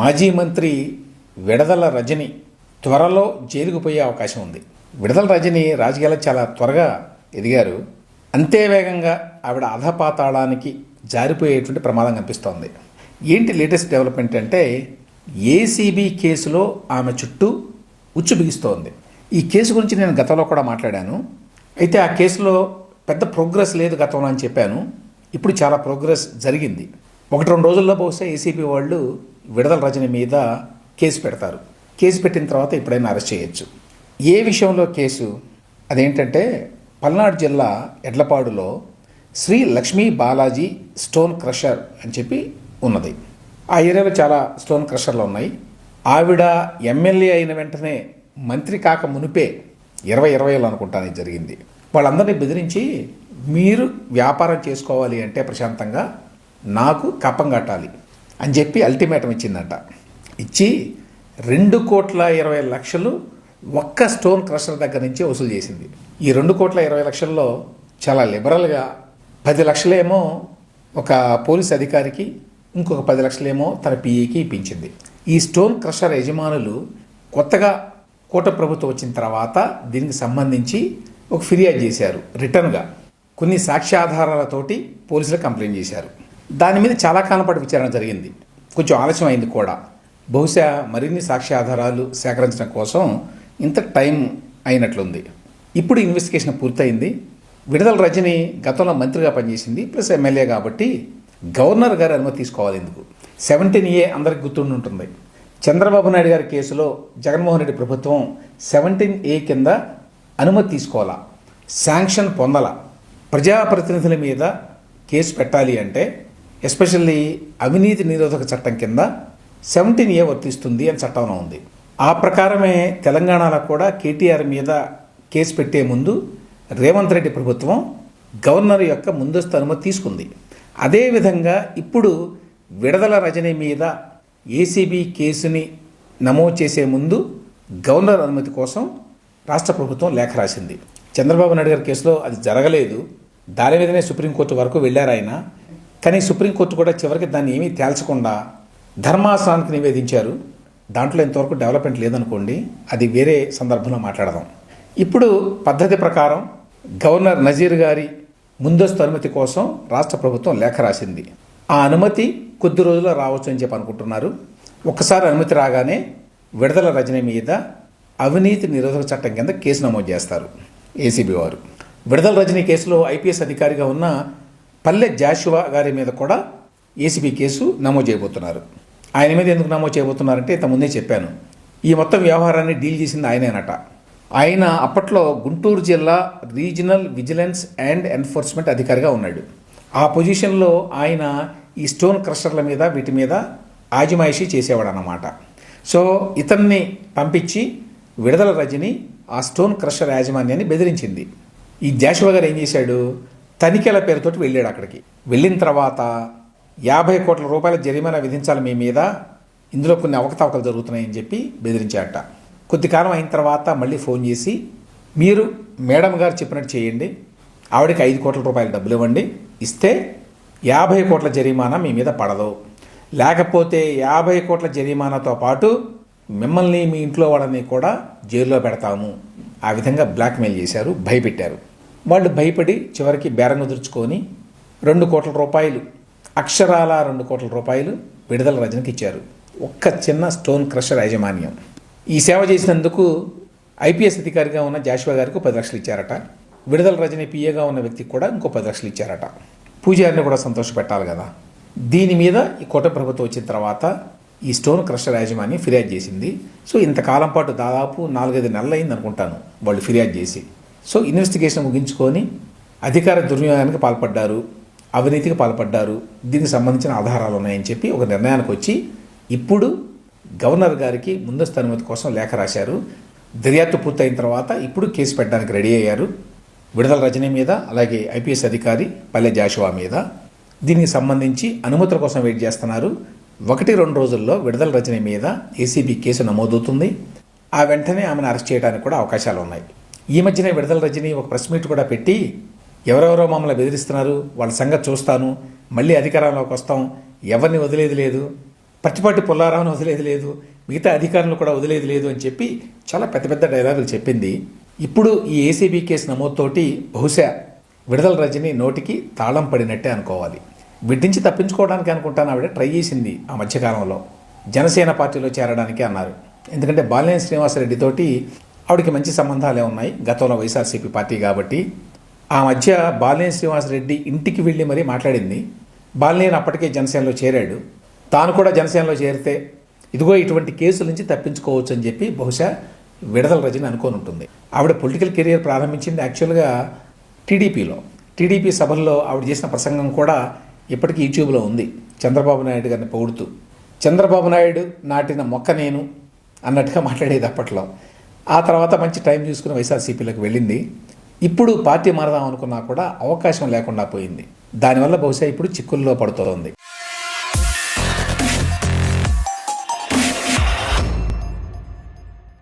మాజీ మంత్రి విడదల రజని త్వరలో జైలుకు పోయే అవకాశం ఉంది. విడదల రజని రాజకీయాల్లో చాలా త్వరగా ఎదిగారు. అంతే వేగంగా ఆవిడ అధపాతాళానికి జారిపోయేటువంటి ప్రమాదం కనిపిస్తోంది. ఏంటి లేటెస్ట్ డెవలప్మెంట్ అంటే ఏసీబీ కేసులో ఆమె చుట్టూ ఉచ్చు బిగిస్తోంది. ఈ కేసు గురించి నేను గతంలో కూడా మాట్లాడాను. అయితే ఆ కేసులో పెద్ద ప్రోగ్రెస్ లేదు గతంలో అని చెప్పాను. ఇప్పుడు చాలా ప్రోగ్రెస్ జరిగింది. 1-2 రోజుల్లో బహుశా ఏసీబీ వాళ్ళు విడదల రజని మీద కేసు పెడతారు. కేసు పెట్టిన తర్వాత ఎప్పుడైనా అరెస్ట్ చేయొచ్చు. ఏ విషయంలో కేసు? అదేంటంటే పల్నాడు జిల్లా ఎడ్లపాడులో శ్రీ లక్ష్మీ బాలాజీ స్టోన్ క్రషర్ అని చెప్పి ఉన్నది. ఆ ఏరియాలో చాలా స్టోన్ క్రషర్లు ఉన్నాయి. ఆవిడ ఎమ్మెల్యే అయిన వెంటనే మంత్రి కాక మునిపే 2020లో అనుకుంటాను ఇది జరిగింది. వాళ్ళందరినీ బెదిరించి మీరు వ్యాపారం చేసుకోవాలి అంటే ప్రశాంతంగా నాకు కప్పం కట్టాలి అని చెప్పి అల్టిమేటం ఇచ్చిందంట. ఇచ్చి 2,20,00,000 ఒక్క స్టోన్ క్రషర్ దగ్గర నుంచే వసూలు చేసింది. ఈ 2,20,00,000లో చాలా లిబరల్గా 10 లక్షలేమో ఒక పోలీస్ అధికారికి, ఇంకొక 10 లక్షలేమో తన పిఏకి ఇప్పించింది. ఈ స్టోన్ క్రషర్ యజమానులు కొత్తగా కూటమి ప్రభుత్వం వచ్చిన తర్వాత దీనికి సంబంధించి ఒక ఫిర్యాదు చేశారు. రిటర్న్గా కొన్ని సాక్ష్యాధారాలతోటి పోలీసులు కంప్లైంట్ చేశారు. దాని మీద చాలా కాలం పాటు విచారణ జరిగింది. కొంచెం ఆలస్యం అయింది కూడా. బహుశా మరిన్ని సాక్ష్యాధారాలు సేకరించడం కోసం ఇంత టైం అయినట్లుంది. ఇప్పుడు ఇన్వెస్టిగేషన్ పూర్తయింది. విడదల రజని గతంలో మంత్రిగా పనిచేసింది, ప్లస్ ఎమ్మెల్యే కాబట్టి గవర్నర్ గారు అనుమతి తీసుకోవాలి. ఎందుకు 17A అందరికి గుర్తుండి ఉంటుంది. చంద్రబాబు నాయుడు గారి కేసులో జగన్మోహన్ రెడ్డి ప్రభుత్వం 17A కింద అనుమతి తీసుకోవాలా, శాంక్షన్ పొందాల. ప్రజాప్రతినిధుల మీద కేసు పెట్టాలి అంటే ఎస్పెషల్లీ అవినీతి నిరోధక చట్టం కింద 17A వర్తిస్తుంది అని చట్టంలో ఉంది. ఆ ప్రకారమే తెలంగాణలో కూడా కేటీఆర్ మీద కేసు పెట్టే ముందు రేవంత్ రెడ్డి ప్రభుత్వం గవర్నర్ యొక్క ముందస్తు అనుమతి తీసుకుంది. అదేవిధంగా ఇప్పుడు విడదల రజని మీద ఏసీబీ కేసుని నమోదు చేసే ముందు గవర్నర్ అనుమతి కోసం రాష్ట్ర ప్రభుత్వం లేఖ రాసింది. చంద్రబాబు నాయుడు గారి కేసులో అది జరగలేదు. దాని మీదనే సుప్రీంకోర్టు వరకు వెళ్ళారు ఆయన. కానీ సుప్రీంకోర్టు కూడా చివరికి దాన్ని ఏమీ తేల్చకుండా ధర్మాసనానికి నివేదించారు. దాంట్లో ఇంతవరకు డెవలప్మెంట్ లేదనుకోండి, అది వేరే సందర్భంలో మాట్లాడదాం. ఇప్పుడు పద్ధతి ప్రకారం గవర్నర్ నజీర్ గారి ముందస్తు అనుమతి కోసం రాష్ట్ర ప్రభుత్వం లేఖ రాసింది. ఆ అనుమతి కొద్ది రోజుల్లో రావచ్చు అని చెప్పి అనుకుంటున్నారు. ఒక్కసారి అనుమతి రాగానే విడదల రజని మీద అవినీతి నిరోధక చట్టం కింద కేసు నమోదు చేస్తారు ఏసీబీ వారు. విడదల రజని కేసులో ఐపీఎస్ అధికారిగా ఉన్న పల్లె జాషువా గారి మీద కూడా ఏసీబీ కేసు నమోదు చేయబోతున్నారు. ఆయన మీద ఎందుకు నమోదు చేయబోతున్నారంటే ఇంతకుముందే చెప్పాను, ఈ మొత్తం వ్యవహారాన్ని డీల్ చేసింది ఆయనేనట. ఆయన అప్పట్లో గుంటూరు జిల్లా రీజనల్ విజిలెన్స్ అండ్ ఎన్ఫోర్స్మెంట్ అధికారిగా ఉన్నాడు. ఆ పొజిషన్లో ఆయన ఈ స్టోన్ క్రషర్ల మీద వీటి మీద ఆజిమాయిషీ చేసేవాడు అన్నమాట. సో ఇతన్ని పంపించి విడదల రజని ఆ స్టోన్ క్రషర్ యాజమాన్యాన్ని బెదిరించింది. ఈ జాషువా గారు ఏం చేశాడు, తనిఖీల పేరుతోటి వెళ్ళాడు. అక్కడికి వెళ్ళిన తర్వాత 50 కోట్ల రూపాయల జరిమానా విధించాలి మీ మీద, ఇందులో కొన్ని అవకతవకలు జరుగుతున్నాయని చెప్పి బెదిరించాడట. కొద్ది కాలం అయిన తర్వాత మళ్ళీ ఫోన్ చేసి మీరు మేడం గారు చెప్పినట్టు చేయండి, ఆవిడకి 5 కోట్ల రూపాయల డబ్బులు ఇవ్వండి, ఇస్తే 50 కోట్ల జరిమానా మీ మీద పడదు, లేకపోతే 50 కోట్ల జరిమానాతో పాటు మిమ్మల్ని మీ ఇంట్లో వాళ్ళని కూడా జైల్లో పెడతాము. ఆ విధంగా బ్లాక్మెయిల్ చేశారు, భయపెట్టారు. వాళ్ళు భయపడి చివరికి బేరం కుదుర్చుకొని 2 కోట్ల రూపాయలు, అక్షరాల 2 కోట్ల రూపాయలు విడదల రజనికి ఇచ్చారు. ఒక్క చిన్న స్టోన్ క్రషర్ యాజమాన్యం. ఈ సేవ చేసినందుకు ఐపీఎస్ అధికారిగా ఉన్న జాషువా గారికి 10 లక్షలు ఇచ్చారట. విడదల రజని పిఏగా ఉన్న వ్యక్తికి కూడా ఇంకో 10 లక్షలు ఇచ్చారట. పూజారిని కూడా సంతోషపెట్టాలి కదా. దీని మీద ఈ కూటమి ప్రభుత్వం వచ్చిన తర్వాత ఈ స్టోన్ క్రషర్ యాజమాన్యం ఫిర్యాదు చేసింది. సో ఇంతకాలం పాటు దాదాపు 4-5 నెలలు అయింది అనుకుంటాను వాళ్ళు ఫిర్యాదు చేసి. సో ఇన్వెస్టిగేషన్ ముగించుకొని అధికార దుర్వినియోగానికి పాల్పడ్డారు, అవినీతికి పాల్పడ్డారు, దీనికి సంబంధించిన ఆధారాలు ఉన్నాయని చెప్పి ఒక నిర్ణయానికి వచ్చి ఇప్పుడు గవర్నర్ గారికి ముందస్తు అనుమతి కోసం లేఖ రాశారు. దర్యాప్తు పూర్తయిన తర్వాత ఇప్పుడు కేసు పెట్టడానికి రెడీ అయ్యారు. విడదల రజని మీద, అలాగే ఐపీఎస్ అధికారి పల్లె జాషువా మీద. దీనికి సంబంధించి అనుమతుల కోసం వెయిట్ చేస్తున్నారు. 1-2 రోజుల్లో విడదల రజని మీద ఏసీబీ కేసు నమోదవుతుంది. ఆ వెంటనే ఆమెను అరెస్ట్ చేయడానికి కూడా అవకాశాలు ఉన్నాయి. ఈ మధ్యనే విడదల రజని ఒక ప్రెస్ మీట్ కూడా పెట్టి ఎవరెవరో మమ్మల్ని బెదిరిస్తున్నారు, వాళ్ళ సంగతి చూస్తాను, మళ్ళీ అధికారంలోకి వస్తాం, ఎవరిని వదిలేది లేదు, పత్తిపాటి పుల్లారావును వదిలేది లేదు, మిగతా అధికారులను కూడా వదిలేది లేదు అని చెప్పి చాలా పెద్ద పెద్ద డైలాగులు చెప్పింది. ఇప్పుడు ఈ ఏసీబీ కేసు నమోదుతోటి బహుశా విడుదల రజని నోటికి తాళం పడినట్టే అనుకోవాలి. వీటి నుంచి తప్పించుకోవడానికి అనుకుంటాను ఆవిడ ట్రై చేసింది ఆ మధ్యకాలంలో. జనసేన పార్టీలో చేరడానికి అన్నారు. ఎందుకంటే బాలినేని శ్రీనివాసరెడ్డితోటి ఆవిడకి మంచి సంబంధాలే ఉన్నాయి, గతంలో వైఎస్ఆర్సీపీ పార్టీ కాబట్టి. ఆ మధ్య బాలినేని శ్రీనివాసరెడ్డి ఇంటికి వెళ్ళి మరీ మాట్లాడింది. బాలినేని అప్పటికే జనసేనలో చేరాడు, తాను కూడా జనసేనలో చేరితే ఇదిగో ఇటువంటి కేసుల నుంచి తప్పించుకోవచ్చు అని చెప్పి బహుశా విడుదల రజని అనుకోని ఉంటుంది. ఆవిడ పొలిటికల్ కెరియర్ ప్రారంభించింది యాక్చువల్గా టీడీపీలో. టీడీపీ సభల్లో ఆవిడ చేసిన ప్రసంగం కూడా ఇప్పటికీ యూట్యూబ్లో ఉంది, చంద్రబాబు నాయుడు గారిని పొగుడుతూ. చంద్రబాబు నాయుడు నాటిన మొక్క నేను అన్నట్టుగా మాట్లాడేది అప్పట్లో. ఆ తర్వాత మంచి టైం చూసుకుని వైఎస్ఆర్సీపీలోకి వెళ్ళింది. ఇప్పుడు పార్టీ మారదాం అనుకున్నా కూడా అవకాశం లేకుండా పోయింది. దానివల్ల బహుశా ఇప్పుడు చిక్కుల్లో పడుతోంది.